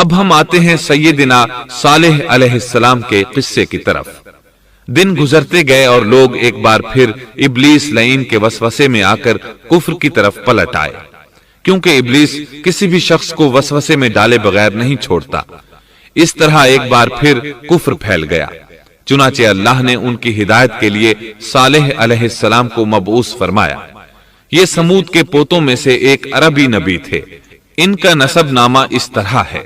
اب ہم آتے ہیں سیدنا صالح علیہ السلام کے قصے کی طرف۔ دن گزرتے گئے اور لوگ ایک بار پھر ابلیس لعین کے وسوسے میں آ کر کفر کی طرف پلٹ آئے، کیونکہ ابلیس کسی بھی شخص کو وسوسے میں ڈالے بغیر نہیں چھوڑتا۔ اس طرح ایک بار پھر کفر پھیل گیا، چنانچہ اللہ نے ان کی ہدایت کے لیے صالح علیہ السلام کو مبعوث فرمایا۔ یہ سمود کے پوتوں میں سے ایک عربی نبی تھے۔ ان کا نسب نامہ اس طرح ہے: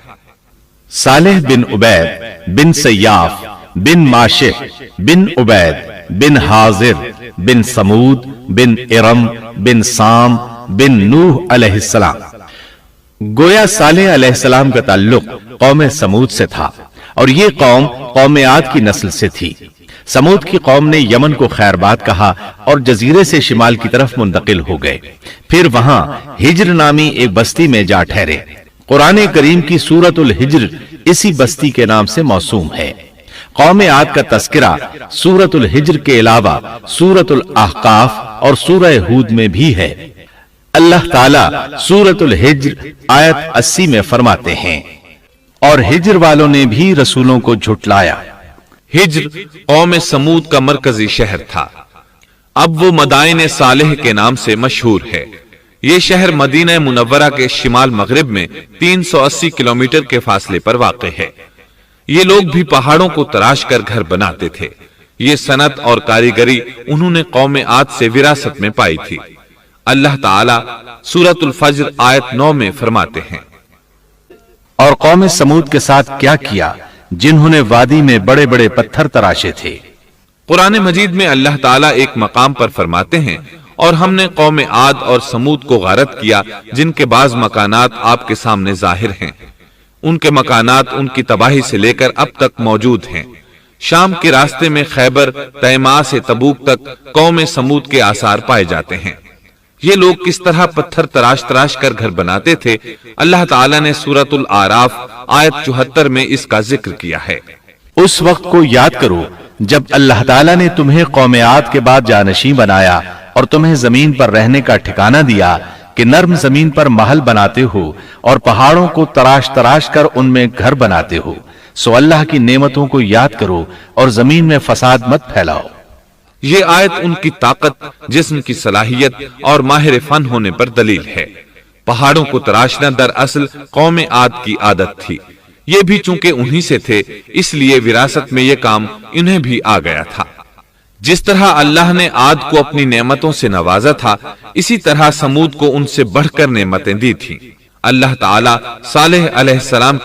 صالح بن عبید بن سیاف بن ماشح بن عبید بن حاضر بن سمود بن ارم بن سام بن نوح علیہ السلام۔ گویا صالح علیہ السلام کا تعلق قوم سمود سے تھا، اور یہ قوم عاد کی نسل سے تھی۔ سمود کی قوم نے یمن کو خیر باد کہا اور جزیرے سے شمال کی طرف منتقل ہو گئے، پھر وہاں ہجر نامی ایک بستی میں جا ٹھہرے۔ قرآن کریم کی سورۃ الحجر اسی بستی کے نام سے موسوم ہے۔ قوم عاد کا تذکرہ سورۃ الحجر کے علاوہ سورۃ الاحقاف اور سورہ ہود میں بھی ہے۔ اللہ تعالیٰ سورۃ الحجر آیت 80 میں فرماتے ہیں، اور ہجر والوں نے بھی رسولوں کو جھٹلایا۔ ہجر قوم سمود کا مرکزی شہر تھا۔ اب وہ مدائن صالح کے نام سے مشہور ہے۔ یہ شہر مدینہ منورہ کے شمال مغرب میں 380 کلومیٹر کے فاصلے پر واقع ہے۔ یہ لوگ بھی پہاڑوں کو تراش کر گھر بناتے تھے۔ یہ صنعت اور کاریگری انہوں نے قوم عاد سے وراثت میں پائی تھی۔ اللہ تعالیٰ سورۃ الفجر آیت 9 میں فرماتے ہیں، اور قوم سمود کے ساتھ کیا کیا جنہوں نے وادی میں بڑے بڑے پتھر تراشے تھے۔ قرآن مجید میں اللہ تعالیٰ ایک مقام پر فرماتے ہیں، اور ہم نے قوم عاد اور سمود کو غارت کیا جن کے بعض مکانات آپ کے سامنے ظاہر ہیں۔ ان کے مکانات ان کی تباہی سے لے کر اب تک موجود ہیں۔ شام کے راستے میں خیبر، تیماء سے تبوک تک قوم سمود کے آثار پائے جاتے ہیں۔ یہ لوگ کس طرح پتھر تراش کر گھر بناتے تھے، اللہ تعالیٰ نے سورۃ الاعراف آیت 74 میں اس کا ذکر کیا ہے۔ اس وقت کو یاد کرو جب اللہ تعالیٰ نے تمہیں قوم عاد کے بعد جانشین بنایا اور تمہیں زمین پر رہنے کا ٹھکانہ دیا کہ نرم زمین پر محل بناتے ہو اور پہاڑوں کو تراش کر ان میں گھر بناتے ہو۔ سو اللہ کی نعمتوں کو یاد کرو اور زمین میں فساد مت پھیلاؤ۔ یہ آیت ان کی طاقت، جسم کی صلاحیت اور ماہر فن ہونے پر دلیل ہے۔ پہاڑوں کو تراشنا دراصل قوم عاد کی عادت تھی۔ یہ بھی چونکہ انہی سے تھے، اس لیے وراثت میں یہ کام انہیں بھی آ گیا تھا۔ جس طرح اللہ نے عاد کو اپنی نعمتوں سے نوازا تھا، اسی طرح سمود کو ان سے بڑھ کر نعمتیں دی تھیں۔ اللہ تعالیٰ صالح علیہ السلام